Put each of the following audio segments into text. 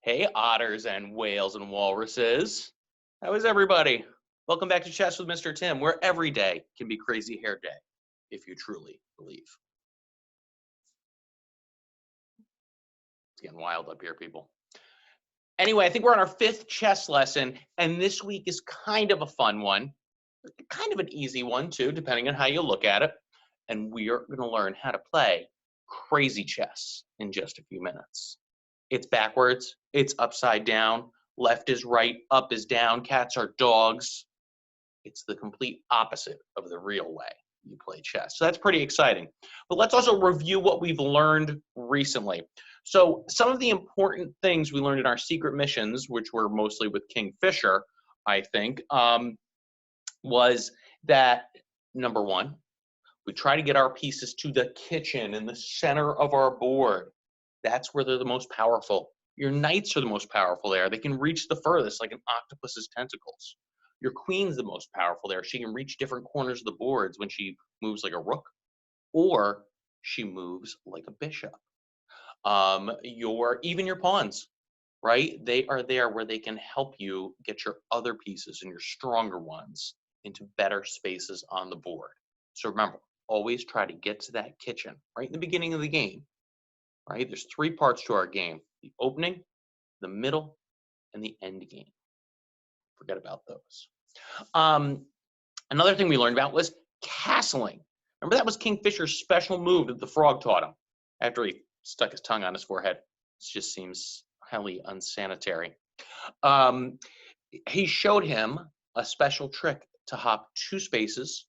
Hey, otters and whales and walruses. How is everybody? Welcome back to Chess with Mr. Tim, where every day can be crazy hair day, if you truly believe. It's getting wild up here, people. Anyway, I think we're on our fifth chess lesson, and this week is kind of a fun one, kind of an easy one, too, depending on how you look at it. And we are going to learn how to play crazy chess in just a few minutes. It's backwards, it's upside down, left is right, up is down, cats are dogs. It's the complete opposite of the real way you play chess. So that's pretty exciting. But let's also review what we've learned recently. So some of the important things we learned in our secret missions, which were mostly with King Fisher, I think, was that number one, we try to get our pieces to the kitchen in the center of our board. That's where they're the most powerful. Your knights are the most powerful there. They can reach the furthest, like an octopus's tentacles. Your queen's the most powerful there. She can reach different corners of the boards when she moves like a rook, or she moves like a bishop. Even your pawns, right? They are there where they can help you get your other pieces and your stronger ones into better spaces on the board. So remember, always try to get to that kitchen right in the beginning of the game, right? There's three parts to our game: the opening, the middle, and the end game. Forget about those. Another thing we learned about was castling. Remember, that was King Fisher's special move that the frog taught him after he stuck his tongue on his forehead. It just seems highly unsanitary. He showed him a special trick to hop 2 spaces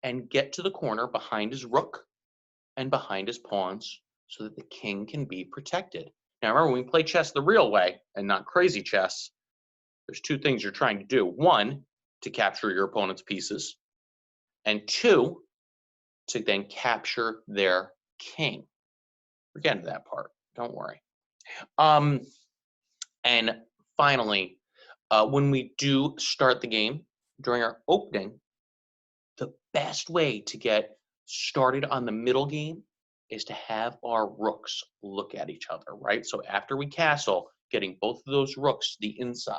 and get to the corner behind his rook and behind his pawns so that the king can be protected. Now, remember, when we play chess the real way and not crazy chess, there's 2 things you're trying to do. 1, to capture your opponent's pieces, and 2, to then capture their king. We're getting to that part. Don't worry. And finally, when we do start the game during our opening, the best way to get started on the middle game is to have our rooks look at each other, right? So after we castle, getting both of those rooks to the inside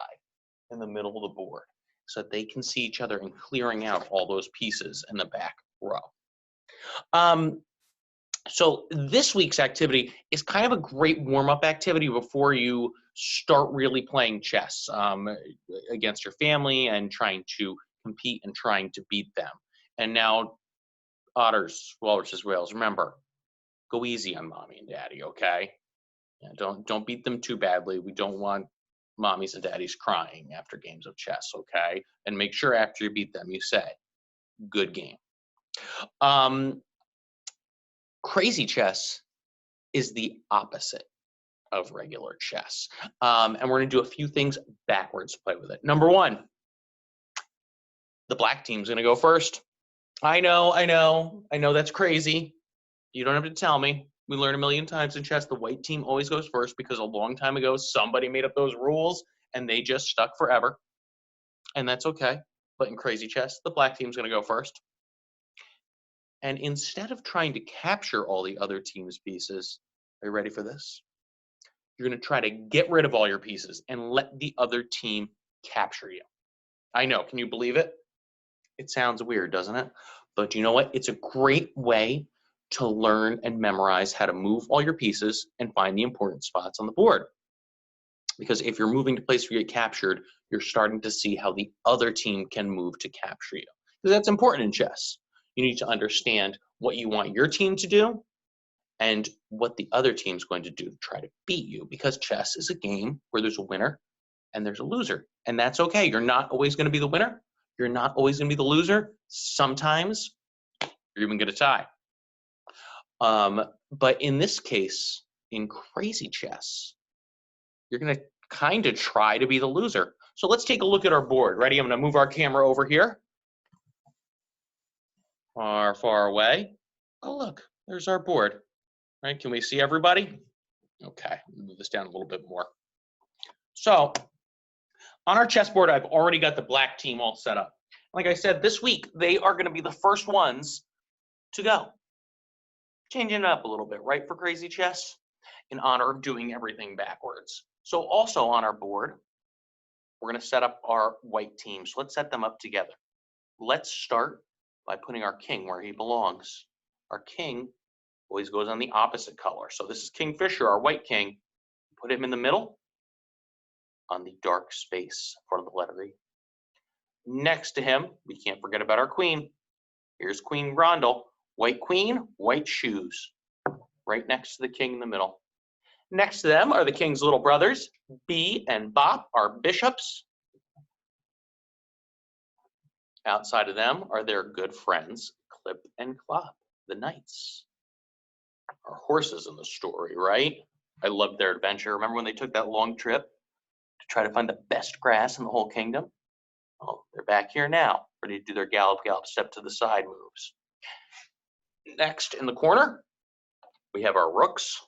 in the middle of the board so that they can see each other and clearing out all those pieces in the back row. So this week's activity is kind of a great warm-up activity before you start really playing chess against your family and trying to compete and trying to beat them. And now, otters, walruses, whales, remember, go easy on mommy and daddy, okay? Yeah, don't beat them too badly. We don't want mommies and daddies crying after games of chess, okay? And make sure after you beat them, you say, good game. Crazy chess is the opposite of regular chess. And we're going to do a few things backwards to play with it. Number one, the black team's going to go first. I know that's crazy. You don't have to tell me. We learn a million times in chess the white team always goes first because a long time ago somebody made up those rules and they just stuck forever. And that's okay. But in crazy chess, the black team's going to go first. And instead of trying to capture all the other team's pieces, are you ready for this? You're going to try to get rid of all your pieces and let the other team capture you. I know, can you believe it? It sounds weird, doesn't it? But you know what? It's a great way to learn and memorize how to move all your pieces and find the important spots on the board. Because if you're moving to places where you get captured, you're starting to see how the other team can move to capture you. Because that's important in chess. You need to understand what you want your team to do and what the other team's going to do to try to beat you, because chess is a game where there's a winner and there's a loser, and that's okay. You're not always going to be the winner. You're not always going to be the loser. Sometimes you're even going to tie. But in this case, in crazy chess, you're going to kind of try to be the loser. So let's take a look at our board. Ready? I'm going to move our camera over here. Far away. Oh, look, there's our board. Right? Can we see everybody? Okay, move this down a little bit more. So on our chessboard, I've already got the black team all set up. Like I said, this week, they are going to be the first ones to go. Changing it up a little bit, right, for crazy chess? In honor of doing everything backwards. So also on our board, we're going to set up our white team. So let's set them up together. Let's start by putting our king where he belongs. Our king always goes on the opposite color. So this is Kingfisher, our white king. Put him in the middle on the dark space in front of the letter E. Next to him, we can't forget about our queen. Here's Queen Grendel. White queen, white shoes. Right next to the king in the middle. Next to them are the king's little brothers, B and Bop, our bishops. Outside of them are their good friends, Clip and Clop, the knights. Our horses in the story, right? I loved their adventure. Remember when they took that long trip to try to find the best grass in the whole kingdom? Oh, they're back here now, ready to do their gallop, gallop, step to the side moves. Next in the corner, we have our rooks.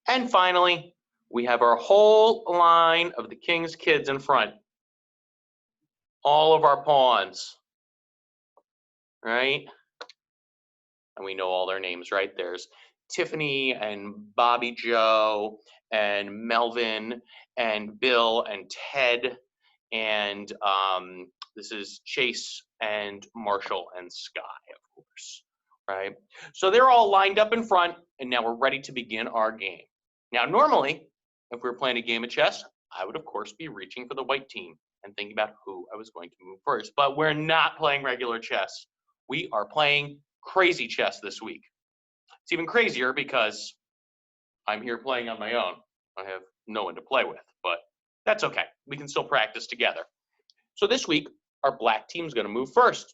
And finally, we have our whole line of the king's kids in front. All of our pawns, right? And we know all their names, right? There's Tiffany and Bobby Joe and Melvin and Bill and Ted and this is Chase and Marshall and Sky, of course, right? So they're all lined up in front, and now we're ready to begin our game. Now, normally, if we were playing a game of chess, I would, of course, be reaching for the white team and thinking about who I was going to move first. But we're not playing regular chess. We are playing crazy chess this week. It's even crazier because I'm here playing on my own. I have no one to play with, but that's okay. We can still practice together. So this week, our black team's going to move first.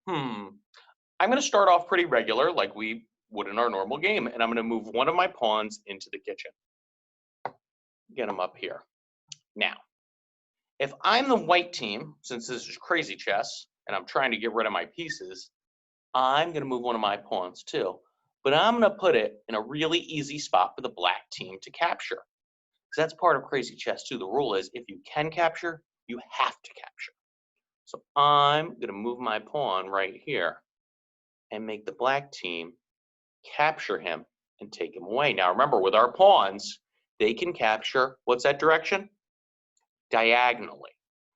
I'm going to start off pretty regular like we would in our normal game, and I'm going to move one of my pawns into the kitchen. Get them up here. Now, if I'm the white team, since this is crazy chess, and I'm trying to get rid of my pieces, I'm going to move one of my pawns too. But I'm going to put it in a really easy spot for the black team to capture. Because that's part of crazy chess too. The rule is if you can capture, you have to capture. So I'm going to move my pawn right here and make the black team capture him and take him away. Now remember, with our pawns, they can capture, what's that direction? Diagonally.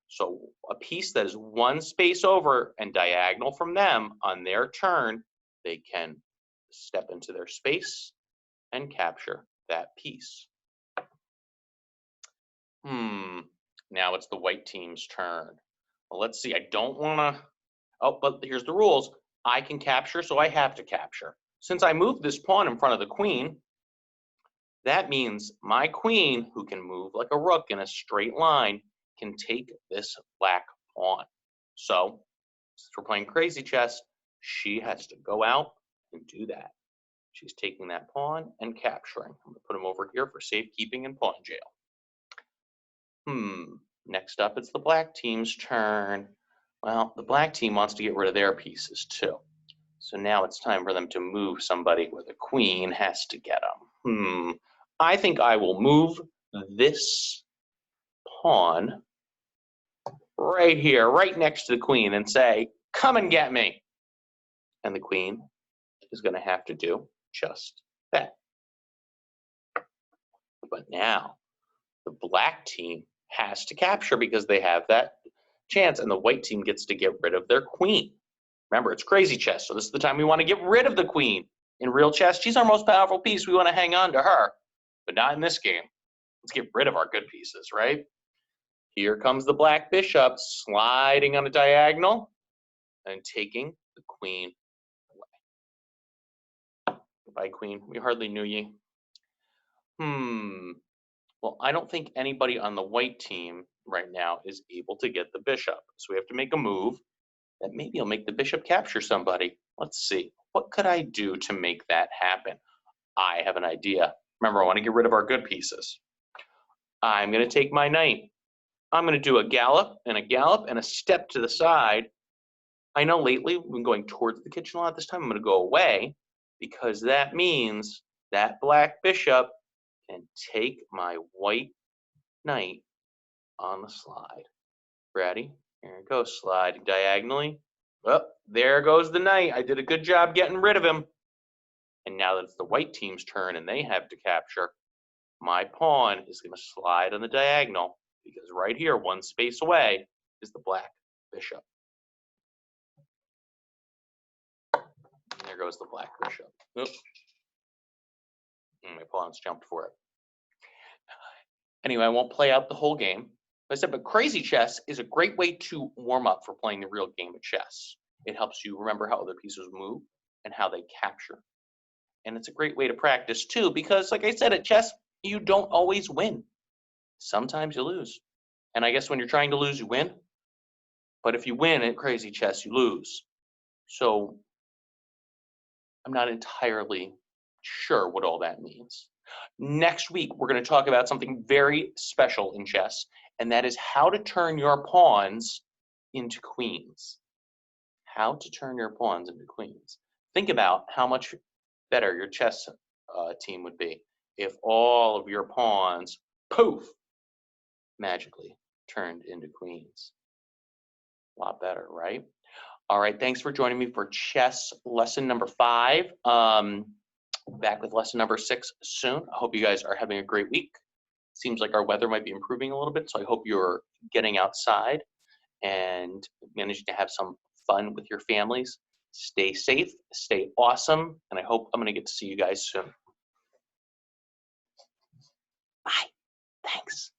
So a piece that is one space over and diagonal from them on their turn, they can step into their space and capture that piece. Now it's the white team's turn. Well, let's see. I don't want to. Oh, but here's the rules. I can capture, so I have to capture. Since I moved this pawn in front of the queen, that means my queen, who can move like a rook in a straight line, can take this black pawn. So, since we're playing crazy chess, she has to go out and do that. She's taking that pawn and capturing. I'm going to put him over here for safekeeping and pawn jail. Next up, it's the black team's turn. Well, the black team wants to get rid of their pieces too. So now it's time for them to move somebody where the queen has to get them. I think I will move this pawn right here, right next to the queen, and say, come and get me. And the queen is going to have to do just that. But now the black team has to capture because they have that chance, and the white team gets to get rid of their queen. Remember, it's crazy chess, so this is the time we want to get rid of the queen. In real chess, she's our most powerful piece. We want to hang on to her, but not in this game. Let's get rid of our good pieces, right? Here comes the black bishop sliding on a diagonal and taking the queen away. Goodbye, queen. We hardly knew ye. Well, I don't think anybody on the white team right now is able to get the bishop. So we have to make a move that maybe will make the bishop capture somebody. Let's see. What could I do to make that happen? I have an idea. Remember, I want to get rid of our good pieces. I'm going to take my knight. I'm going to do a gallop and a step to the side. I know lately we've been going towards the kitchen a lot. This time I'm going to go away because that means that black bishop can take my white knight on the slide. Ready? Here it goes, sliding diagonally. Well, there goes the knight. I did a good job getting rid of him. And now that it's the white team's turn and they have to capture, my pawn is going to slide on the diagonal because right here, one space away, is the black bishop. And there goes the black bishop. Oops. And my pawn's jumped for it. Anyway, I won't play out the whole game. Like I said, but Crazy Chess is a great way to warm up for playing the real game of chess. It helps you remember how other pieces move and how they capture. And it's a great way to practice too, because like I said, at chess, you don't always win. Sometimes you lose. And I guess when you're trying to lose, you win. But if you win at Crazy Chess, you lose. So I'm not entirely sure what all that means. Next week, we're going to talk about something very special in chess, and that is how to turn your pawns into queens. How to turn your pawns into queens. Think about how much better your chess team would be if all of your pawns, poof, magically turned into queens. A lot better, right? All right, thanks for joining me for chess lesson number 5. Back with lesson number 6 soon. I hope you guys are having a great week. Seems like our weather might be improving a little bit, so I hope you're getting outside and managing to have some fun with your families. Stay safe, stay awesome, and I hope I'm going to get to see you guys soon. Bye. Thanks.